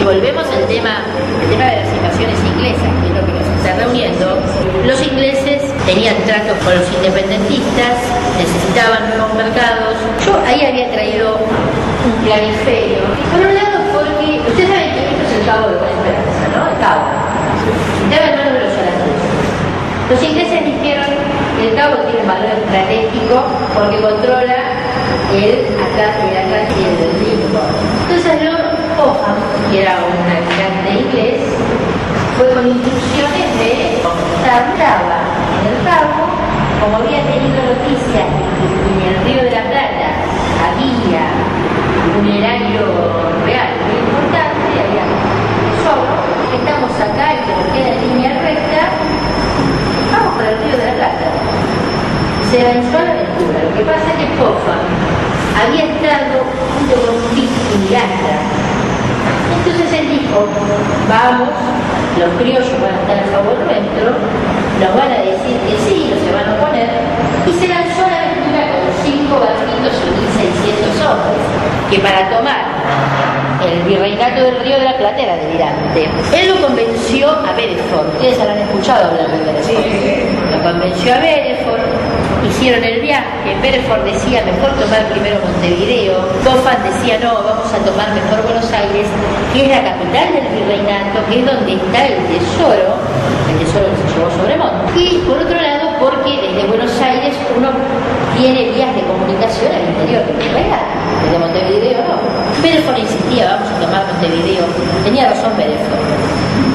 Si volvemos al tema de las invasiones inglesas, que es lo que nos está reuniendo, los ingleses tenían tratos con los independentistas, necesitaban nuevos mercados. Yo ahí había traído un clariferio. Por un lado, porque ustedes saben que esto es el Cabo de Buena Esperanza, ¿no? El Cabo. Estaba en manos de los holandeses. Los ingleses dijeron que el Cabo tiene un valor estratégico porque controla el Atlántico y el Índico. Entonces Lord Cobham, que era un almirante inglés, fue con instrucciones de tardaba en el Cabo, como había tenido noticias que en el Río de la Plata había un erario real muy importante, había tesoro, estamos acá y que nos queda en línea recta, vamos por el Río de la Plata. Se lanzó a la aventura. Lo que pasa es que Cobham había estado junto con un pirata. Entonces él dijo, vamos, los criollos van a estar a favor nuestro, nos van a decir que sí, no se van a oponer, y se lanzó a la aventura con 5 barquitos y 1.600 hombres, que para tomar el virreinato del Río de la Plata era delirante. Él lo convenció a Bedford, ustedes habrán escuchado hablar de Bedford. Lo convenció a Bedford, hicieron el viaje. Bedford decía mejor tomar primero Montevideo, Cobham decía no, vamos a tomar mejor Buenos Aires, que es la capital del virreinato, que es donde está el tesoro que se llevó Sobremonte. Y por otro lado, porque desde Buenos Aires uno tiene vías de comunicación al interior del virreinato, desde Montevideo no. Bedford insistía, vamos a tomar Montevideo, tenía razón Bedford.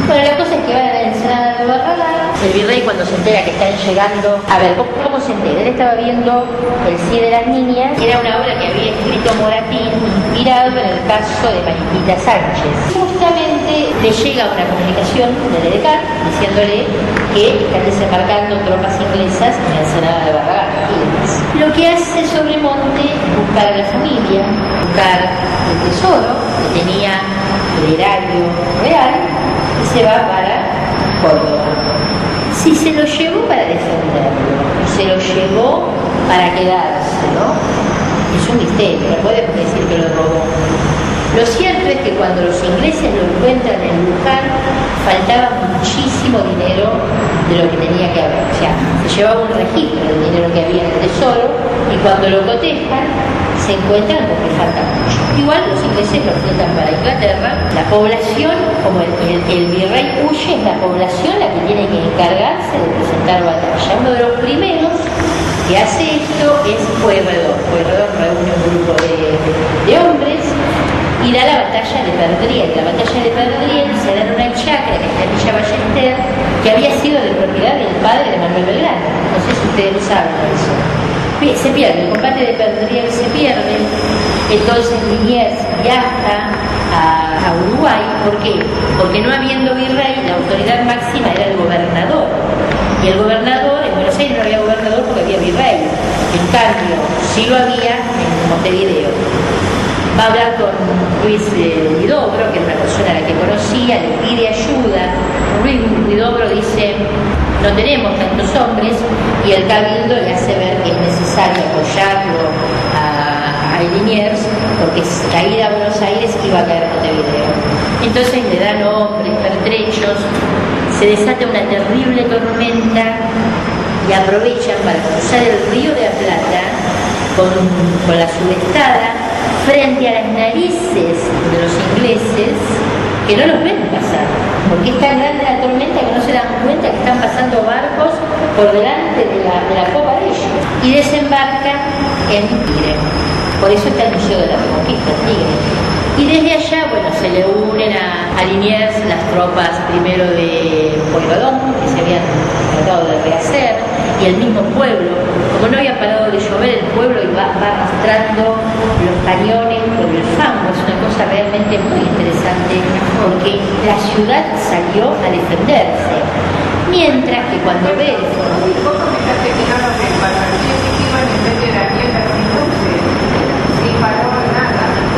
Bueno, la cosa es que van a la ensenada de Barragán. El virrey, cuando se entera que están llegando, a ver, ¿cómo se entera? Él estaba viendo El Cid de las Niñas, que era una obra que había escrito Moratín, inspirado en el caso de Mariquita Sánchez. Justamente le llega una comunicación del edecán diciéndole que están desembarcando tropas inglesas en la ensenada de Barragán. Lo que hace Sobremonte es buscar a la familia, buscar el tesoro que tenía el erario real, y se va para Córdoba. Si se lo llevó para defenderlo, se lo llevó para quedarse, ¿no? Es un misterio, no podemos decir que lo robó. Lo cierto es que cuando los ingleses lo encuentran en Luján, faltaba muchísimo dinero de lo que tenía que haber. O sea, se llevaba un registro del dinero que había en el tesoro y cuando lo cotejan, se encuentran con que falta mucho. Igual los ingleses lo fletan para Inglaterra. La población, como el virrey huye, es la población la que tiene que encargarse de presentar batalla. Uno de los primeros que hace esto es Pueyrredón. Pueyrredón reúne un grupo de hombres y da la batalla de Perdriel. La batalla de Perdriel se da en una chacra que está en Villa Ballester, que había sido de propiedad del padre de Manuel Belgrano. No sé si ustedes lo saben eso. Se pierde, el combate de Perdriel se pierde, entonces Liniers viaja a Uruguay. ¿Por qué? Porque no habiendo virrey, la autoridad máxima era el gobernador. Y el gobernador, en Buenos Aires no había gobernador porque había virrey. En cambio, sí lo había en Montevideo. Va a hablar con Luis Huidobro, que era una persona a la que conocía, le pide ayuda. Luis Huidobro dice, no tenemos tantos hombres, y el cabildo le hace ver que es necesario apoyarlo a Liniers, porque la ida a Buenos Aires iba a caer Montevideo. Entonces le dan hombres, pertrechos, se desata una terrible tormenta y aprovechan para cruzar el Río de la Plata con la subestada frente a las narices de los ingleses, que no los ven pasar, porque es tan grande la tormenta que no se dan cuenta que están pasando barcos por delante de la copa de ellos, y desembarcan en Tigre. Por eso está el Museo de la Reconquista, Tigre. Y desde allá, bueno, se le unen a Liniers las tropas primero de Pueyrredón, que se habían tratado de rehacer, y el mismo pueblo. Como no había parado de llover, el pueblo va arrastrando los cañones por el fango. Es una cosa realmente muy interesante, porque la ciudad salió a defenderse. Mientras que cuando ve...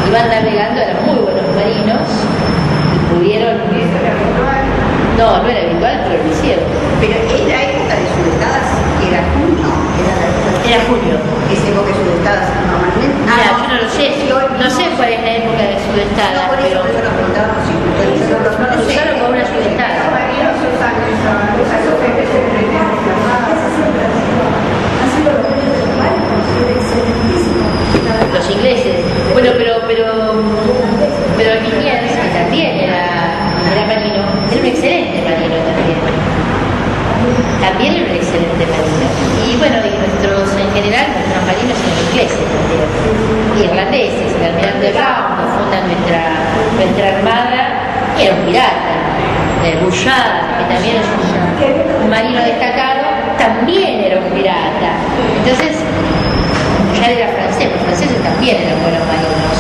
Iban navegando, eran muy buenos marinos y pudieron... No, no era habitual, pero lo hicieron. Pero en la época de subestadas era junio. Era junio. ¿Es época de subestadas normalmente? Mira, yo no lo sé. No sé cuál es la época de subestadas, no, por eso pero... nos preguntábamos si ustedes Era un excelente marino también. También era un excelente marino. Y bueno, y nuestros, en general, nuestros marinos eran ingleses también. Y irlandeses. El almirante Brown, que funda nuestra armada, era un pirata. Bouchard, que también es un marino destacado, también era un pirata. Entonces, ya era francés, los franceses también eran buenos marinos.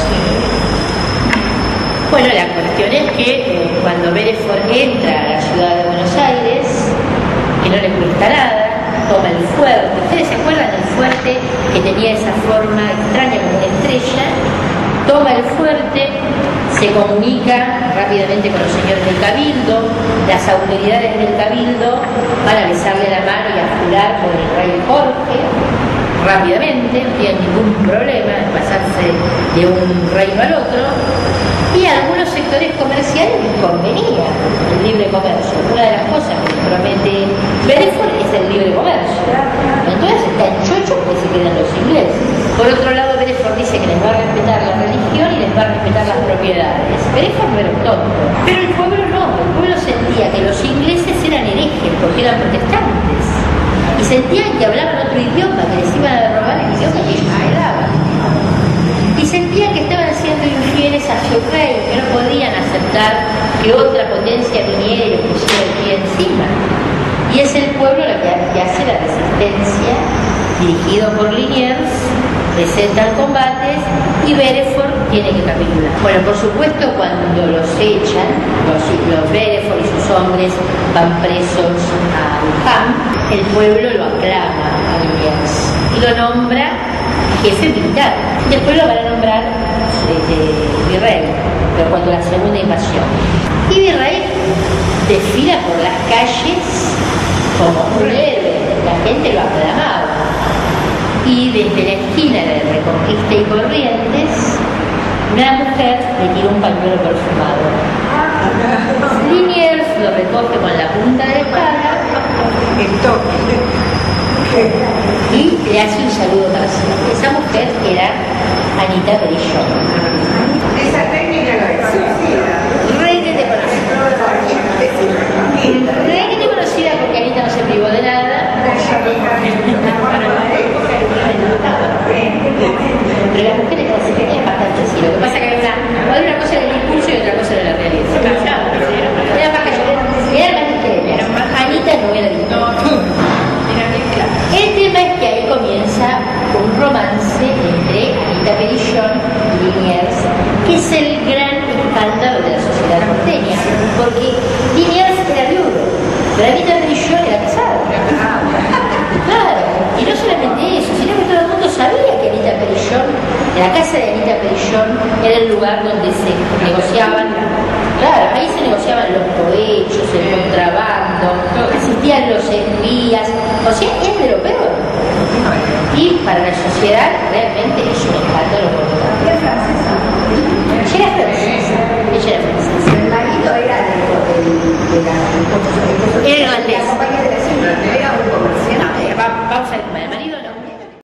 Bueno, la cuestión es que cuando Belfort entra a la ciudad de Buenos Aires, que no le cuesta nada, toma el fuerte. ¿Ustedes se acuerdan del fuerte que tenía esa forma extraña como una estrella? Toma el fuerte, se comunica rápidamente con los señores del Cabildo, las autoridades del Cabildo van a besarle la mano y a jurar por el rey Jorge rápidamente, no tienen ningún problema en pasarse de un reino al otro, y a algunos sectores comerciales les convenía el libre comercio. Una de las cosas que les promete Belfort es el libre comercio. Entonces están chochos que se quedan los ingleses. Por otro lado, Belfort dice que les va a respetar la religión y les va a respetar las propiedades. Belfort no era un tonto, pero el pueblo no. El pueblo sentía que los ingleses eran herejes porque eran protestantes y sentían que hablaban otro idioma, que les iban a robar el idioma que ellos hablaban. Y sentían que estaban siendo infieles a su rey, que no podían aceptar que otra potencia viniera y les pusiera el pie encima. Y es el pueblo lo que hace la resistencia, dirigido por Liniers, presentan combates y Belfort tiene que capitular. Bueno, por supuesto, cuando los echan, los Belfort y sus hombres van presos a Luján, el pueblo lo aclama a Liniers y lo nombra jefe militar. Después lo van a nombrar virrey, pero cuando la segunda invasión. Y virrey desfila por las calles como un héroe, la gente lo aclamaba. Y desde la esquina de Reconquista y Corrientes, una mujer le tira un pañuelo perfumado. Liniers lo recoge con la punta de la espada y le hace un saludo personal. Esa mujer era Anita Perillón. Esa técnica la conocida. Requete conocida porque Anita no se privó de nada. Pero las mujeres que se tenían bastante así. Lo que pasa es que hay una cosa en el discurso y otra cosa en la realidad. Era más discreta. Anita no era discreta. El tema es que ahí comienza un romance entre Anita Perillón y Liniers, que es el gran escándalo de la sociedad porteña, porque Liniers era viudo, pero Anita Perillón era casada. Claro, y no solamente eso, sino que todo el mundo sabía que Anita Perillón, la casa de Anita Perillón, era el lugar donde se negociaban. Claro, ahí se negociaban los cohechos, el contrabando, existían los espías, o sea, es de lo peor. Y para la sociedad realmente es un escándalo por lo tanto. ¿Era francesa? Ella era francesa. Ella era francesa. El marido era Era irlandés. La compañía de la ciudad, era un comerciante. Vamos a ver, el marido no.